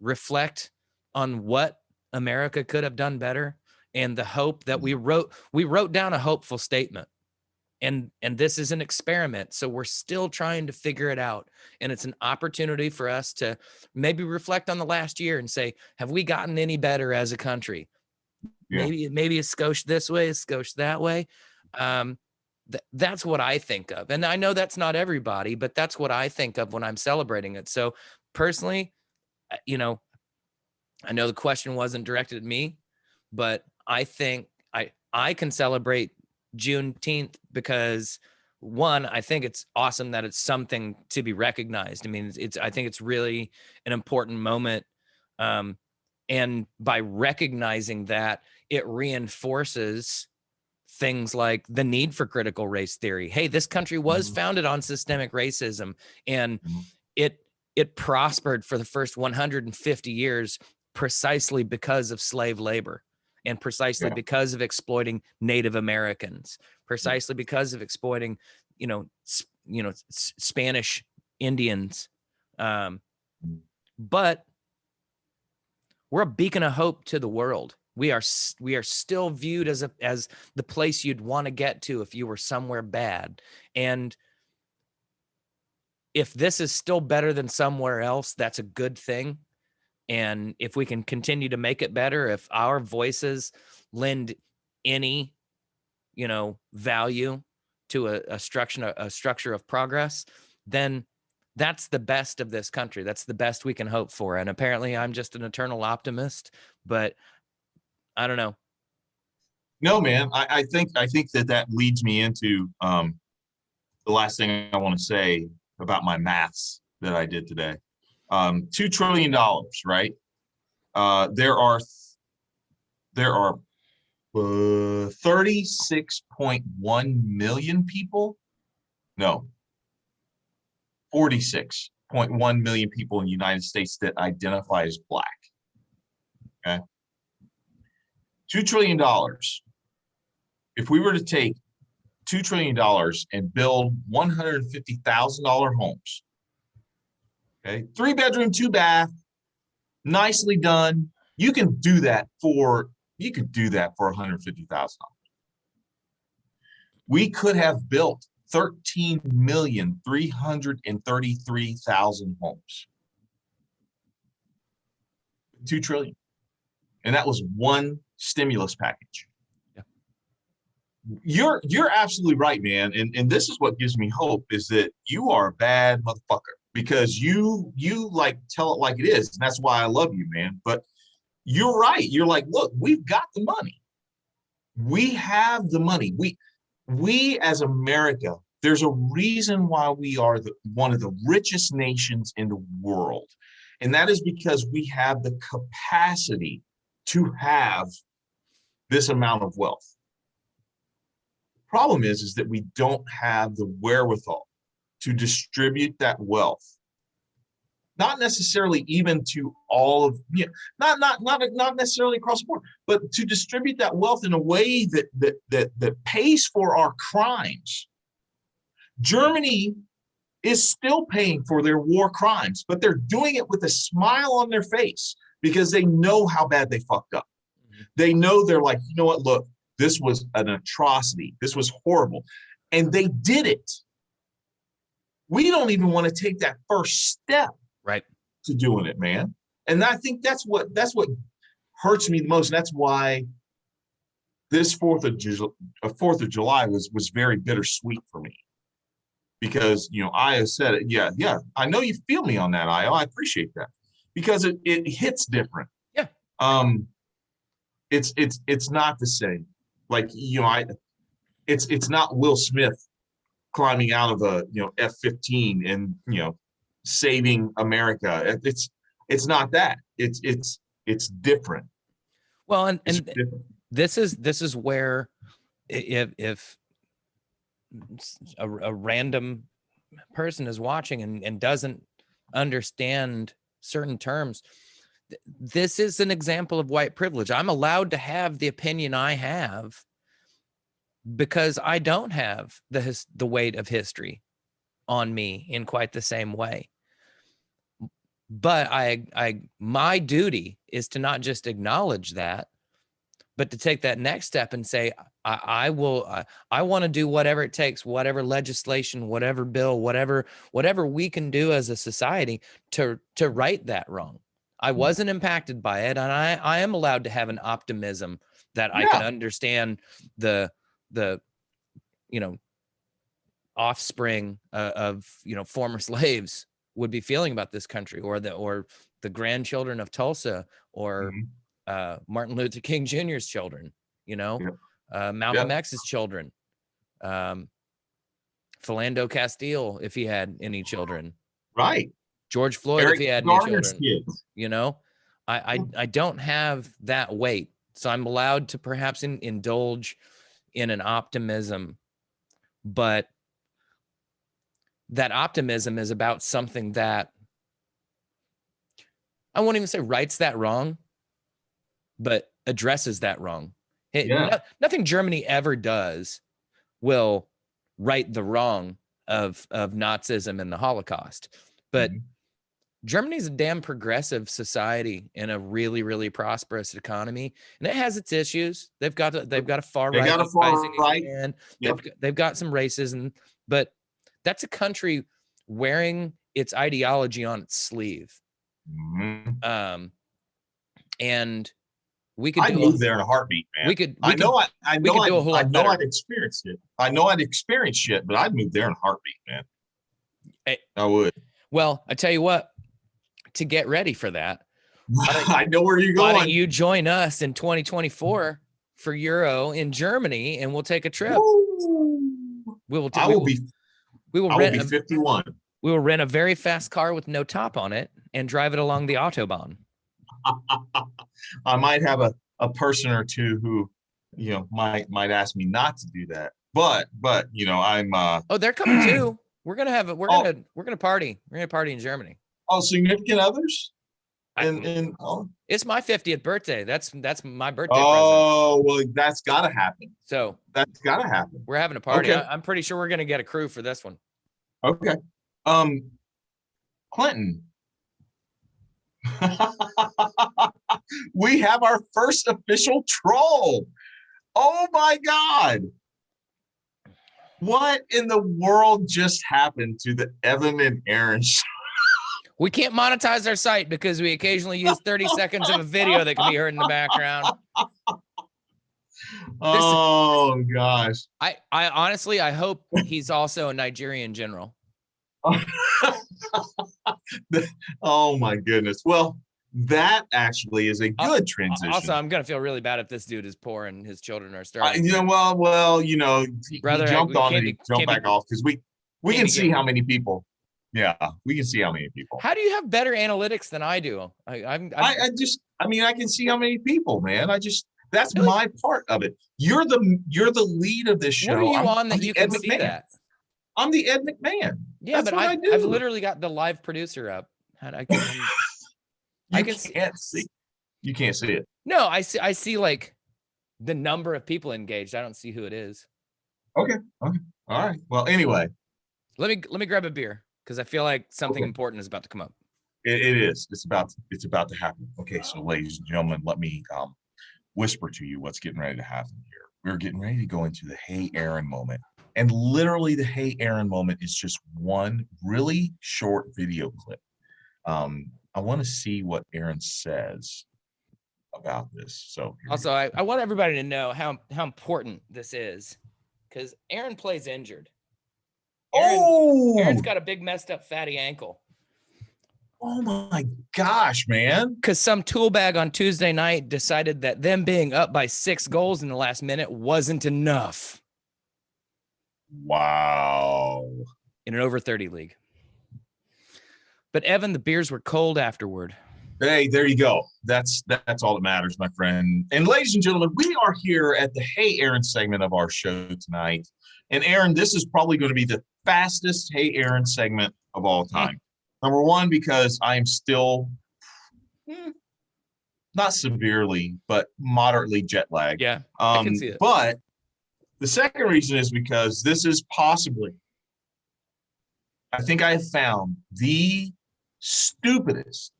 reflect on what America could have done better, and the hope that we wrote down a hopeful statement. And this is an experiment, so we're still trying to figure it out, and it's an opportunity for us to maybe reflect on the last year and say, have we gotten any better as a country? Yeah. Maybe a skosh this way, a skosh that way. um that's what I think of, and I know that's not everybody, but that's what I think of when I'm celebrating it. So personally, uh, you know I know the question wasn't directed at me, but I think I can celebrate Juneteenth because, one, I think it's awesome that it's something to be recognized. I mean, I think it's really an important moment. Um, and by recognizing that, it reinforces things like the need for critical race theory. Hey, this country was Mhm, founded on systemic racism, and mhm, it it prospered for the first 150 years precisely because of slave labor, and precisely yeah. because of exploiting Native Americans, Yeah. precisely because of exploiting, Spanish Indians. Um, Mm, but we're a beacon of hope to the world. We are still viewed as the place you'd want to get to if you were somewhere bad. And if this is still better than somewhere else, that's a good thing. And if we can continue to make it better, if our voices lend any, value to a structure of progress, then that's the best of this country. That's the best we can hope for. And apparently I'm just an eternal optimist, but I don't know. No, man. I think that leads me into the last thing I want to say about my maths that I did today. $2 trillion, right? There are 36.1 million people. No, 6.1 million people in the United States that identify as Black. Okay. $2 trillion. If we were to take $2 trillion and build $150,000 homes, okay, 3-bedroom, 2-bath, nicely done. You can do that for $150,000. We could have built 13,333,000 homes. 2 trillion. And that was one stimulus package. Yeah. You're absolutely right, man. And this is what gives me hope, is that you are a bad motherfucker, because you like tell it like it is. And that's why I love you, man. But you're right. You're like, look, we've got the money. We have the money. We as America, there's a reason why we are one of the richest nations in the world. And that is because we have the capacity to have this amount of wealth. The problem is that we don't have the wherewithal to distribute that wealth. Not necessarily even to all of, not necessarily across the board, but to distribute that wealth in a way that pays for our crimes. Germany is still paying for their war crimes, but they're doing it with a smile on their face because they know how bad they fucked up. They know, they're like, you know what, look, this was an atrocity. This was horrible. And they did it. We don't even want to take that first step. Right. To doing it, man. And I think that's what hurts me the most. And that's why this 4th of July was very bittersweet for me. Because, Io said it. Yeah. I know you feel me on that, Io. I appreciate that. Because it hits different. Yeah. It's not the same. Like, it's not Will Smith climbing out of a F-15 and saving America. It's not that. It's different. Well, and different. This is where if a random person is watching and doesn't understand certain terms, this is an example of white privilege. I'm allowed to have the opinion I have because I don't have the weight of history on me in quite the same way. But my duty is to not just acknowledge that, but to take that next step and say, I want to do whatever it takes, whatever legislation, whatever bill, whatever we can do as a society to right that wrong. I wasn't impacted by it, and I am allowed to have an optimism that I can understand the offspring of former slaves would be feeling about this country, or the grandchildren of Tulsa, or Martin Luther King Jr.'s children, Malcolm X's children, Philando Castile, if he had any children, right? George Floyd, Eric if he had Garner's any children, I don't have that weight, so I'm allowed to perhaps indulge in an optimism, but that optimism is about something that I won't even say rights that wrong, but addresses that wrong. Nothing Germany ever does will right the wrong of Nazism and the Holocaust. But Germany's a damn progressive society in a really, really prosperous economy, and it has its issues. They've got a far right. They've got some racism, but that's a country wearing its ideology on its sleeve. And we could move there in a heartbeat, man. I'd experienced it. I know I'd experienced shit, but I'd move there in a heartbeat, man. I would. Well, I tell you what, to get ready for that, I know where you're going. Why don't you join us in 2024 for Euro in Germany, and we'll take a trip. We will be 51. We will rent a very fast car with no top on it and drive it along the Autobahn. I might have a person or two who, might ask me not to do that, but I'm. Oh, they're coming too. We're gonna have we're Oh, gonna party. We're gonna party in Germany. oh, significant others? I, And oh, it's my 50th birthday. That's my birthday present. oh, well, that's gotta happen. So That's gotta happen. we're having a party. Okay. I'm pretty sure we're gonna get a crew for this one. Okay. Clinton. We have our first official troll. Oh my God. What in the world just happened to the Evan and Aaron show? We can't monetize our site because we occasionally use 30 seconds of a video that can be heard in the background. Oh gosh. I honestly, I hope he's also a Nigerian general. Oh my goodness. Well, that actually is a good transition. Also, I'm gonna feel really bad if this dude is poor and his children are starving. You know, well, you know, he jumped on and he jumped back off because we can see how many people. Yeah, we can see how many people. How do you have better analytics than I do? I mean, I can see how many people, man. That's really? My part of it. You're the lead of this show. What are you on that you can see that? I'm the Ed McMahon. Yeah, but I've literally got the live producer up. I can't see. You can't see it. No, I see like the number of people engaged. I don't see who it is. Okay. All right. Well, anyway, let me grab a beer because I feel like something important is about to come up. It is. It's about to happen. Okay, so ladies and gentlemen, let me whisper to you what's getting ready to happen here. We're getting ready to go into the Hey Aaron moment. And literally the Hey Aaron moment is just one really short video clip. I want to see what Aaron says about this. So also, I want everybody to know how important this is because Aaron plays injured. Aaron's got a big messed up fatty ankle. Oh my gosh, man. Because some tool bag on Tuesday night decided that them being up by 6 goals in the last minute wasn't enough. Wow. In an over 30 league. But Evan, the beers were cold afterward. Hey, there you go. That's all that matters, my friend. And ladies and gentlemen, we are here at the Hey Aaron segment of our show tonight. And Aaron, this is probably going to be the fastest Hey Aaron segment of all time. Number one, because I am still not severely, but moderately jet lagged. Yeah, I can see it. But the second reason is because this is possibly, I think I have found the stupidest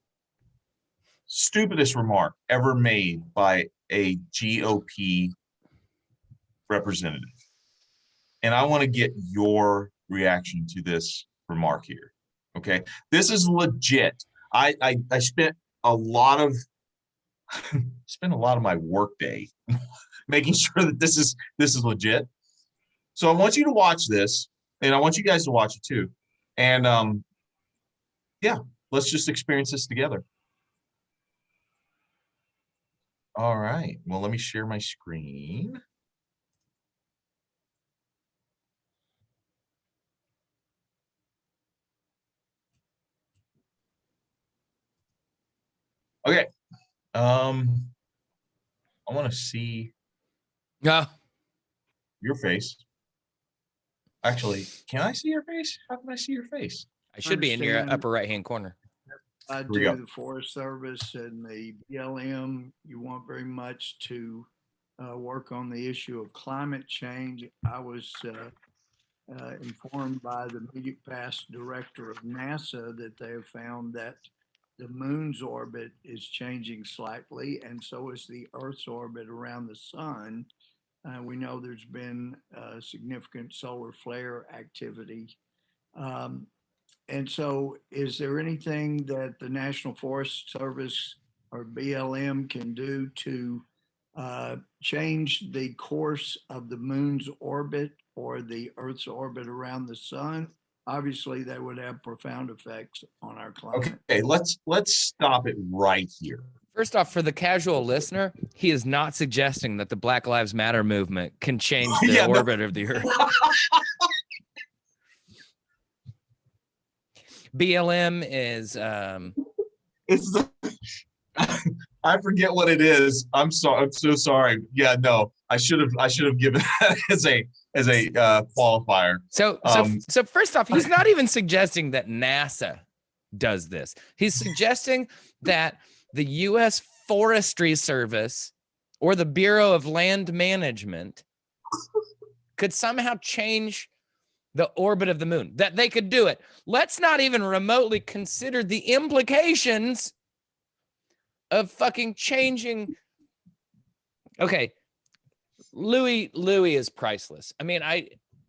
remark ever made by a GOP representative. And I want to get your reaction to this remark here. Okay. This is legit. I spent a lot of my work day making sure that this is legit. So I want you to watch this, and I want you guys to watch it too. And yeah, let's just experience this together. All right. Well, let me share my screen. Okay. I want to see your face. Actually, can I see your face? How can I see your face? I should be in your upper right-hand corner. I do the Forest Service and the BLM. You want very much to work on the issue of climate change. I was informed by the immediate past director of NASA that they have found that the moon's orbit is changing slightly, and so is the Earth's orbit around the sun. We know there's been significant solar flare activity. And so is there anything that the National Forest Service or BLM can do to change the course of the moon's orbit or the Earth's orbit around the sun? Obviously, that would have profound effects on our climate. Okay, let's stop it right here. First off, for the casual listener, he is not suggesting that the Black Lives Matter movement can change the orbit of the Earth. BLM is it's the I forget what it is. I'm sorry. I'm so sorry. Yeah, no, I should have given that as a qualifier. So first off, he's not even suggesting that NASA does this. He's suggesting that the U.S. Forestry Service or the Bureau of Land Management could somehow change the orbit of the moon, that they could do it. Let's not even remotely consider the implications of fucking changing. Okay, Louis is priceless. I mean,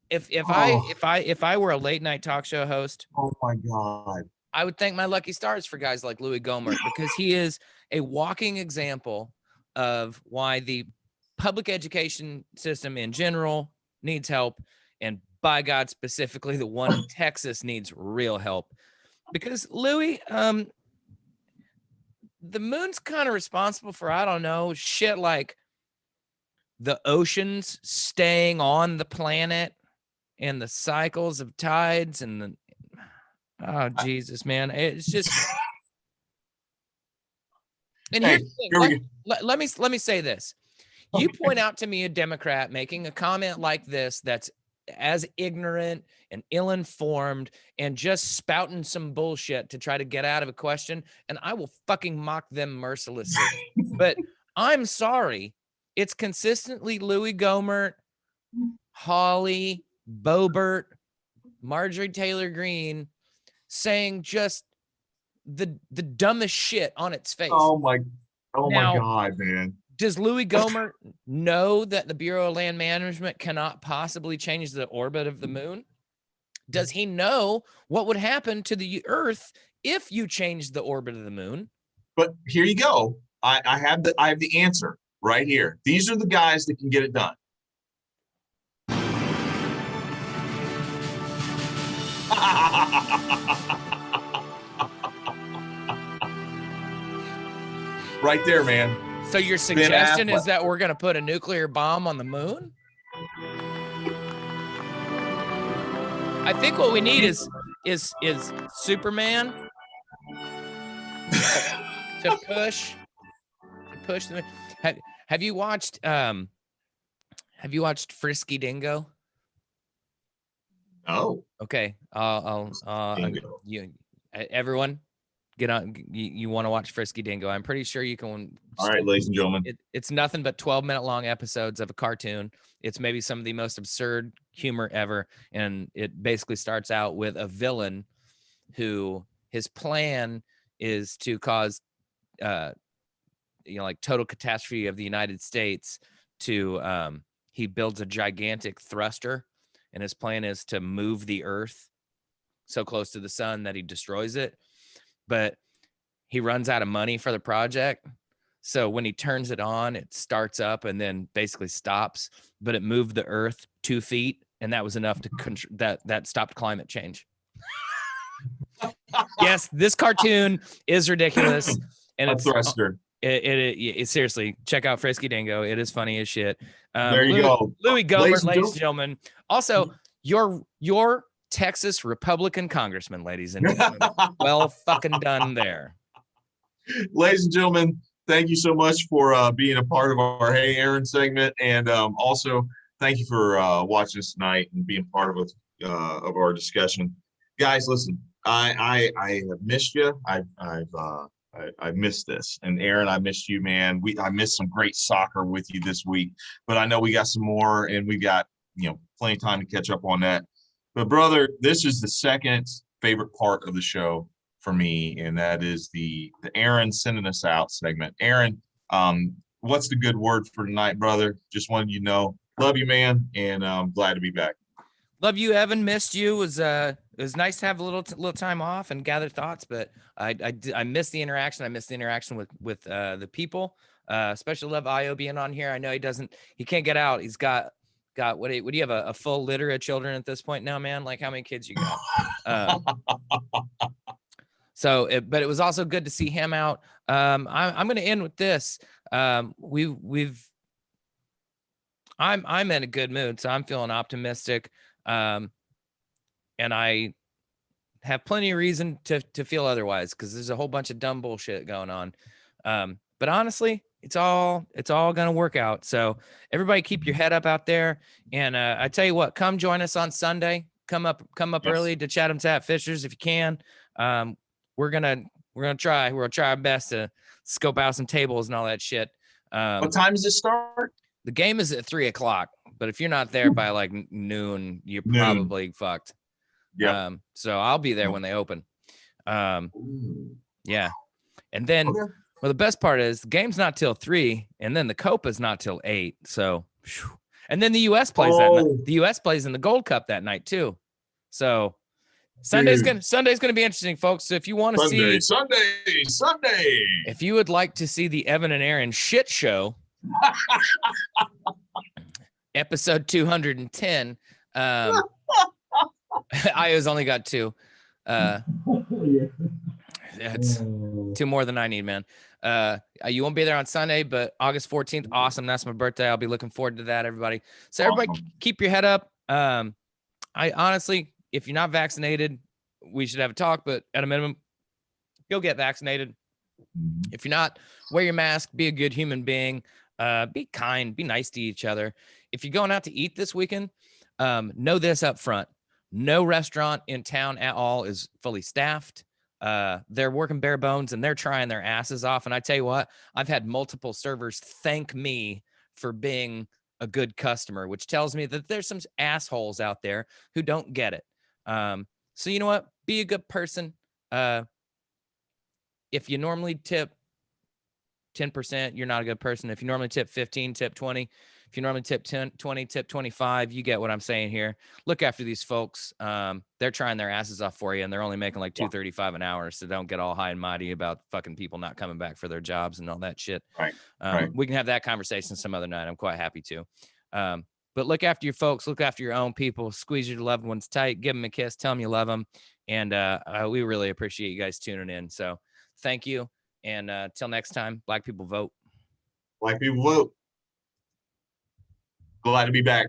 if I were a late night talk show host, oh my God, I would thank my lucky stars for guys like Louis Gohmert, because he is a walking example of why the public education system in general needs help, and by God, specifically the one in Texas needs real help. Because Louis, the moon's kind of responsible for, I don't know, shit like the oceans staying on the planet and the cycles of tides and the, oh Jesus, man, it's just. And here's the thing. Let me say this. You point out to me a Democrat making a comment like this that's as ignorant and ill-informed and just spouting some bullshit to try to get out of a question, and I will fucking mock them mercilessly. But I'm sorry. It's consistently Louis Gohmert, Hawley, Boebert, Marjorie Taylor Greene saying just the dumbest shit on its face. Oh my Now, God, man. Does Louis Gohmert know that the Bureau of Land Management cannot possibly change the orbit of the moon? Does he know what would happen to the Earth if you changed the orbit of the moon? But here you go. I have the answer right here. These are the guys that can get it done. Right there, man. So your suggestion is that we're going to put a nuclear bomb on the moon? I think what we need is Superman to push the. Have you watched Frisky Dingo? Oh, okay. Everyone get on. You want to watch Frisky Dingo? I'm pretty sure you can. All right, ladies and gentlemen. It's nothing but 12-minute long episodes of a cartoon. It's maybe some of the most absurd humor ever, and it basically starts out with a villain who his plan is to cause, like total catastrophe of the United States. He builds a gigantic thruster, and his plan is to move the Earth so close to the sun that he destroys it. But he runs out of money for the project. So when he turns it on, it starts up and then basically stops, but it moved the Earth 2 feet. And that was enough to that stopped climate change. Yes, this cartoon is ridiculous. And it's thruster. It seriously, check out Frisky Dingo. It is funny as shit. There you go. Louis Gohmert, ladies and gentlemen. Also, your Texas Republican congressman, ladies and gentlemen. Well fucking done there. Ladies and gentlemen, thank you so much for being a part of our Hey Aaron segment. And also, thank you for watching us tonight and being part of our discussion. Guys, listen, I have missed you. I missed this. And Aaron, I missed you, man. I missed some great soccer with you this week, but I know we got some more, and we got, plenty of time to catch up on that. But brother, this is the second favorite part of the show for me, and that is the Aaron sending us out segment. Aaron, what's the good word for tonight, brother? Just wanted you to know, love you, man, and I'm glad to be back. Love you, Evan. Missed you. It was nice to have a little time off and gather thoughts, but I missed the interaction. I missed the interaction with the people. Especially love Io being on here. I know he can't get out. He's got what do you have, a full litter of children at this point now, man? Like, how many kids you got? But it was also good to see him out. I'm going to end with this. I'm in a good mood, so I'm feeling optimistic. And I have plenty of reason to feel otherwise, because there's a whole bunch of dumb bullshit going on. But honestly, it's all going to work out. So everybody keep your head up out there. And I tell you what, come join us on Sunday. Come up Yes. early to Chatham Tap Fishers if you can. We're gonna try our best to scope out some tables and all that shit. What time does it start? The game is at 3:00, but if you're not there by like noon, you're probably fucked. Yeah. So I'll be there when they open. Yeah. And then, Okay. well, the best part is the game's not till 3, and then the Copa's not till 8. So, and then the U.S. plays that night. The U.S. plays in the Gold Cup that night too. So Sunday's gonna be interesting, folks. So if you want to see Sunday, if you would like to see the Evan and Aaron shit show, episode 210. Io's only got 2. That's 2 more than I need, man. You won't be there on Sunday, but August 14th, awesome. That's my birthday. I'll be looking forward to that, everybody. So everybody keep your head up. I honestly, if you're not vaccinated, we should have a talk, but at a minimum, go get vaccinated. If you're not, wear your mask, be a good human being, be kind, be nice to each other. If you're going out to eat this weekend, know this up front. No restaurant in town at all is fully staffed. They're working bare bones and they're trying their asses off. And I tell you what, I've had multiple servers thank me for being a good customer, which tells me that there's some assholes out there who don't get it. So you know what? Be a good person. If you normally tip 10%, you're not a good person. If you normally tip 15, tip 20. If you normally tip 10, 20, tip 25, you get what I'm saying here. Look after these folks. They're trying their asses off for you, and they're only making like $2.35 an hour. So don't get all high and mighty about fucking people not coming back for their jobs and all that shit. Right. We can have that conversation some other night. I'm quite happy to. But look after your folks. Look after your own people. Squeeze your loved ones tight. Give them a kiss. Tell them you love them. And we really appreciate you guys tuning in. So thank you. And till next time, Black people vote. Black people vote. Glad to be back.